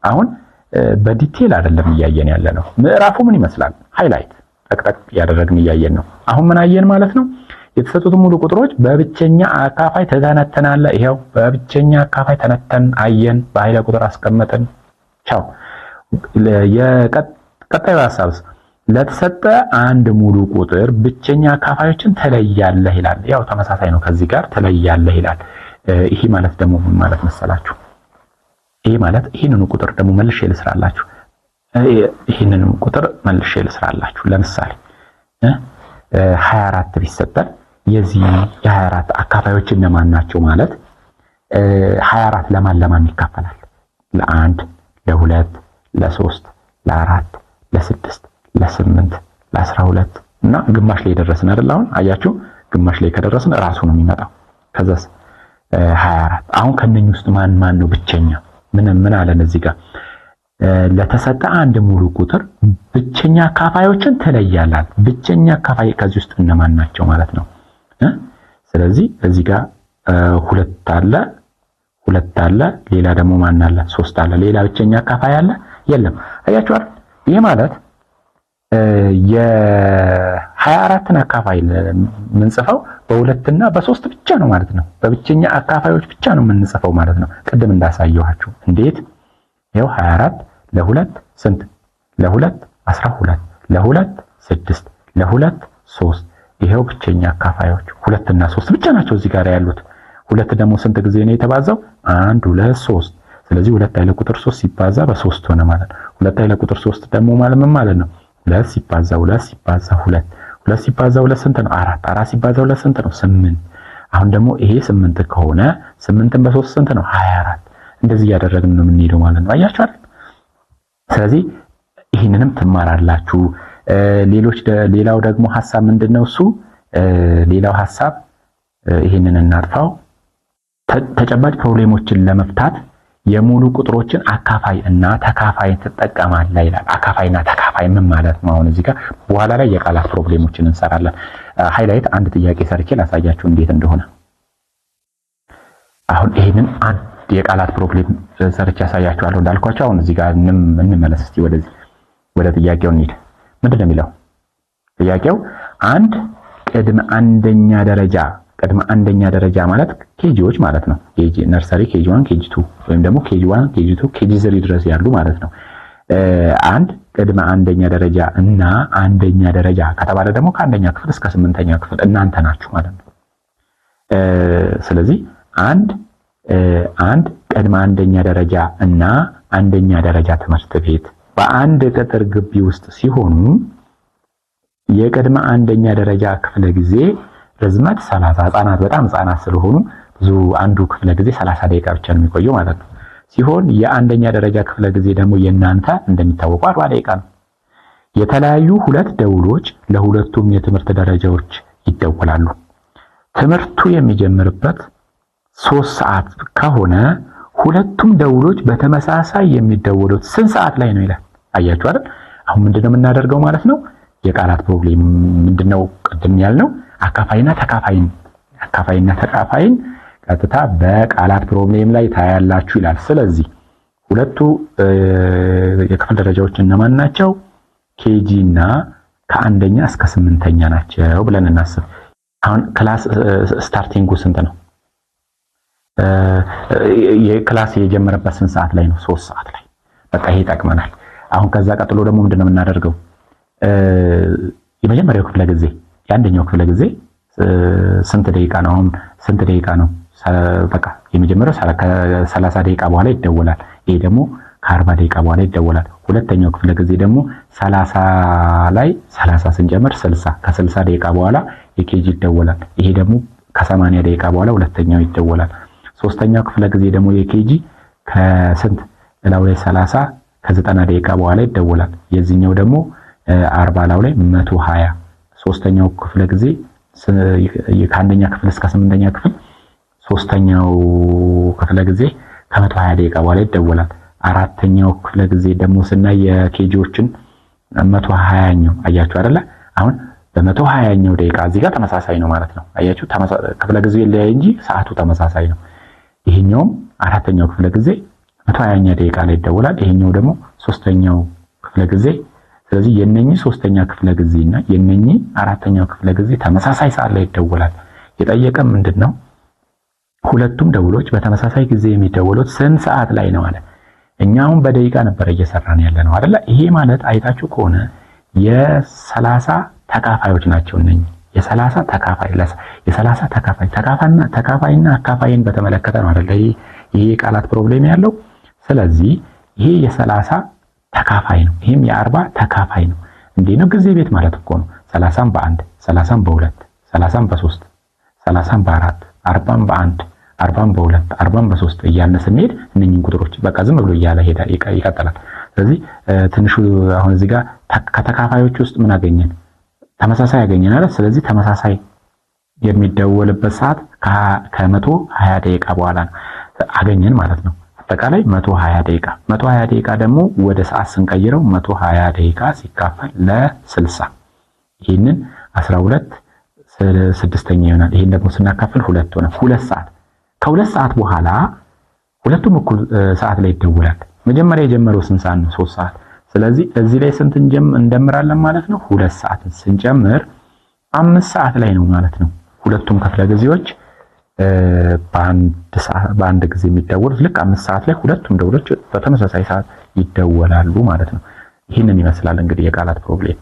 አሁን በዲቴል አይደለም እያየን ያለ ነው። ምዕራፉ ምን ይመስላል? ሃይላይት ጠቅጠቅ ያደረግን እያየን ነው። አሁን ምን አየን ማለት ነው? የተሰጡት ሙሉ ቁጥሮች በብቸኛ አካፋይ ተተነተናለ። ይሄው በብቸኛ አካፋይ ተነተን አየን፣ በኃይለ ቁጥር አስቀመጥን። ቻው። የቀጣዩ ሐሳብስ ለተሰጠ አንድ ሙሉ ቁጥር ብቸኛ አካፋዮችን ተለያለህ ይላል። ያው ተመሳሳይ ነው ከዚህ ጋር ተለያለህ ይላል። ይሄ ማለት ደግሞ ምን ማለት መሰላችሁ? ይሄ ማለት ይሄንኑ ቁጥር ደግሞ መልሼ ልስራላችሁ። ይሄንኑ ቁጥር መልሼ ልስራላችሁ። ለምሳሌ 24 ቢሰጠን የዚህ የ24 አካፋዮች እነማን ናቸው ማለት 24 ለማን ይካፈላል? ለ1 ለ2 ለ3 ለ4 ለ6 ለ8 ለ12 እና ግማሽ ላይ ደረስን አይደል? አሁን አያችሁ ግማሽ ላይ ከደረስን ራሱ ነው የሚመጣው። ከዛስ 24 አሁን ከነኝ ውስጥ ማን ነው ብቸኛ? ምን አለን እዚህ ጋር ለተሰጠ አንድ ሙሉ ቁጥር ብቸኛ አካፋዮችን ትለያለህ። ብቸኛ አካፋይ ከዚህ ውስጥ እነማን ናቸው ማለት ነው? ስለዚህ እዚህ ጋር ሁለት አለ ሌላ ደግሞ ማን አለ? 3 አለ። ሌላ ብቸኛ አካፋይ አለ? የለም። አያችሁ አይደል? ይሄ ማለት የ24ን አካፋይ የምንጽፈው በ2 እና በ3 ብቻ ነው ማለት ነው። በብቸኛ አካፋዮች ብቻ ነው የምንጽፈው ማለት ነው። ቅድም እንዳሳየኋችሁ እንዴት ይሄው 24 ለ2 ስንት? ለ2 12 ለ2 6 ለ2 3 ይሄው ብቸኛ አካፋዮች 2 እና 3 ብቻ ናቸው እዚህ ጋር ያሉት። 2 ደግሞ ስንት ጊዜ ነው የተባዛው? 1 2 3 ስለዚህ 2 ኃይለ ቁጥር 3 ሲባዛ በ3 ሆነ ማለት ነው። 2 ኃይለ ቁጥር 3 ደግሞ ማለት ምን ማለት ነው? 2 ሲባዛ 2 ሲባዛ 2 2 ሲባዛ 2 ስንት ነው? 4 4 ሲባዛ 2 ስንት ነው? 8 አሁን ደግሞ ይሄ 8 ከሆነ 8ን በ3 ስንት ነው? 24 እንደዚህ እያደረግን ነው የምንሄደው ማለት ነው። አያችሁ አይደል? ስለዚህ ይሄንንም ትማራላችሁ። ሌላው ደግሞ ሐሳብ ምንድነው? እሱ ሌላው ሐሳብ ይሄንን እናጥፋው። ተጨባጭ ፕሮብሌሞችን ለመፍታት የሙሉ ቁጥሮችን አካፋይ እና ተካፋይ ትጠቀማለህ ይላል። አካፋይና ተካፋይ ምን ማለት ነው? አሁን እዚህ ጋር በኋላ ላይ የቃላት ፕሮብሌሞችን እንሰራለን። ሃይላይት አንድ ጥያቄ ሰርቼ ላሳያችሁ እንዴት እንደሆነ። አሁን ይሄንን አንድ የቃላት ፕሮብሌም ሰርቼ ያሳያችኋለሁ እንዳልኳችሁ። አሁን እዚህ ጋር እንመለስ እስቲ ወደ ጥያቄው እንሂድ። ምንድነው የሚለው ጥያቄው? አንድ ቅድመ አንደኛ ደረጃ ማለት ኬጂዎች ማለት ነው። ኬጂ ነርሰሪ፣ ኬጂ 1፣ ኬጂ 2 ወይም ደግሞ ኬጂ 1፣ ኬጂ 2፣ ኬጂ 3 ድረስ ያሉ ማለት ነው። አንድ ቅድመ አንደኛ ደረጃ እና አንደኛ ደረጃ ከተባለ ደግሞ ከአንደኛ ክፍል እስከ 8ኛ ክፍል እናንተ ናችሁ ማለት ነው። ስለዚህ አንድ ቅድመ አንደኛ ደረጃ እና አንደኛ ደረጃ ትምህርት ቤት በአንድ ቅጥር ግቢ ውስጥ ሲሆኑ የቅድመ አንደኛ ደረጃ ክፍለ ጊዜ ርዝመት 30 ህፃናት በጣም ህፃናት ስለሆኑ ብዙ አንዱ ክፍለ ጊዜ 30 ደቂቃ ብቻ ነው የሚቆየው ማለት ነው ሲሆን የአንደኛ ደረጃ ክፍለ ጊዜ ደግሞ የናንተ እንደሚታወቀው 40 ደቂቃ ነው። የተለያዩ ሁለት ደውሎች ለሁለቱም የትምህርት ደረጃዎች ይደወላሉ። ትምህርቱ የሚጀምርበት 3 ሰዓት ከሆነ ሁለቱም ደውሎች በተመሳሳይ የሚደወሉት ስንት ሰዓት ላይ ነው ይላል። አያችሁ አይደል? አሁን ምንድነው የምናደርገው ማለት ነው? የቃላት ፕሮብሌም ምንድነው ቅድም ያልነው አካፋይና ተካፋይን ቀጥታ በቃላት ፕሮብሌም ላይ ታያላችሁ ይላል። ስለዚህ ሁለቱ የክፍል ደረጃዎች እነማን ናቸው? ኬጂ እና ከአንደኛ እስከ 8ኛ ናቸው ብለን እናስብ። አሁን ክላስ ስታርቲንጉ ስንት ነው? የክላስ የጀመረበት ስንት ሰዓት ላይ ነው? 3 ሰዓት ላይ። በቃ ይሄ ይጠቅመናል። አሁን ከዛ ቀጥሎ ደግሞ ምንድነው የምናደርገው? የመጀመሪያው ክፍለ ጊዜ የአንደኛው ክፍለ ጊዜ ስንት ደቂቃ ነው? አሁን ስንት ደቂቃ ነው? በቃ የመጀመሪያው ከ30 ደቂቃ በኋላ ይደወላል። ይሄ ደግሞ ከ40 ደቂቃ በኋላ ይደወላል። ሁለተኛው ክፍለ ጊዜ ደግሞ 30 ላይ 30 ስንጀምር 60 ከ60 ደቂቃ በኋላ የኬጂ ይደወላል። ይሄ ደግሞ ከ80 ደቂቃ በኋላ ሁለተኛው ይደወላል። ሶስተኛው ክፍለ ጊዜ ደግሞ የኬጂ ከስንት ላው ላይ 30 ከ90 ደቂቃ በኋላ ይደወላል። የዚህኛው ደግሞ 40 ላው ላይ 120። ሶስተኛው ክፍለ ጊዜ ከአንደኛ ክፍል እስከ 8ኛ ክፍል ሶስተኛው ክፍለ ጊዜ ከ120 ደቂቃ በኋላ ይደወላል። አራተኛው ክፍለ ጊዜ ደግሞ ስናይ የኬጂዎችን 120ኛው አያችሁ አይደለ? አሁን በ120ኛው ደቂቃ እዚህ ጋር ተመሳሳይ ነው ማለት ነው። አያችሁ ክፍለ ጊዜው ይለያይ እንጂ ሰዓቱ ተመሳሳይ ነው። ይሄኛውም አራተኛው ክፍለ ጊዜ 120ኛ ደቂቃ ላይ ይደወላል። ይሄኛው ደግሞ 3ኛው ክፍለ ጊዜ። ስለዚህ የነኚህ 3ኛ ክፍለ ጊዜና የነኚህ 4ኛው ክፍለ ጊዜ ተመሳሳይ ሰዓት ላይ ይደወላል። የጠየቀም ምንድነው ሁለቱም ደውሎች በተመሳሳይ ጊዜ የሚደወሉት ስንት ሰዓት ላይ ነው አለ። እኛ አሁን በደቂቃ ነበር እየሰራን ያለ ነው አይደል? ይሄ ማለት አይታችሁ ከሆነ የ30 ተካፋዮች ናቸው እነኚህ የ30 ተካፋይ የ30 ተካፋይና አካፋይን በተመለከተ ነው አይደል? ይሄ የቃላት ፕሮብሌም ያለው። ስለዚህ ይሄ የ30 ተካፋይ ነው፣ ይሄም የ40 ተካፋይ ነው። እንዴ ነው ጊዜ ቤት ማለት እኮ ነው። 30 በ1 30 በ2 30 በ3 30 በ4 40 በ1 40 በ2 40 በ3 እያልን ስንሄድ እነኚህን ቁጥሮች በቃ ዝም ብሎ እያለ ይቀጥላል። ስለዚህ ትንሹ አሁን እዚህ ጋር ከተካፋዮች ውስጥ ምን አገኘን? ተመሳሳይ ያገኘናል። ስለዚህ ተመሳሳይ የሚደወልበት ሰዓት ከ120 ደቂቃ በኋላ አገኘን ማለት ነው። አጠቃላይ 120 ደቂቃ 120 ደቂቃ ደግሞ ወደ ሰዓት ስንቀይረው 120 ደቂቃ ሲካፈል ለ60 ይሄንን 12 ስድስተኛ ይሆናል። ይሄን ደግሞ ስናካፍል 2 ሆነ። 2 ሰዓት ከ2 ሰዓት በኋላ ሁለቱም እኩል ሰዓት ላይ ይደወላል። መጀመሪያ የጀመረው ስንት ሰዓት ነው? 3 ሰዓት። ስለዚህ እዚህ ላይ ስንት እንደምራለን ማለት ነው? 2 ሰዓት ስንጨምር 5 ሰዓት ላይ ነው ማለት ነው። ሁለቱም ክፍለ ጊዜዎች በአንድ ጊዜ የሚደወሉት ልክ 5 ሰዓት ላይ ሁለቱም ደውሎች በተመሳሳይ ሰዓት ይደወላሉ ማለት ነው። ይህንን ይመስላል እንግዲህ የቃላት ፕሮብሌም።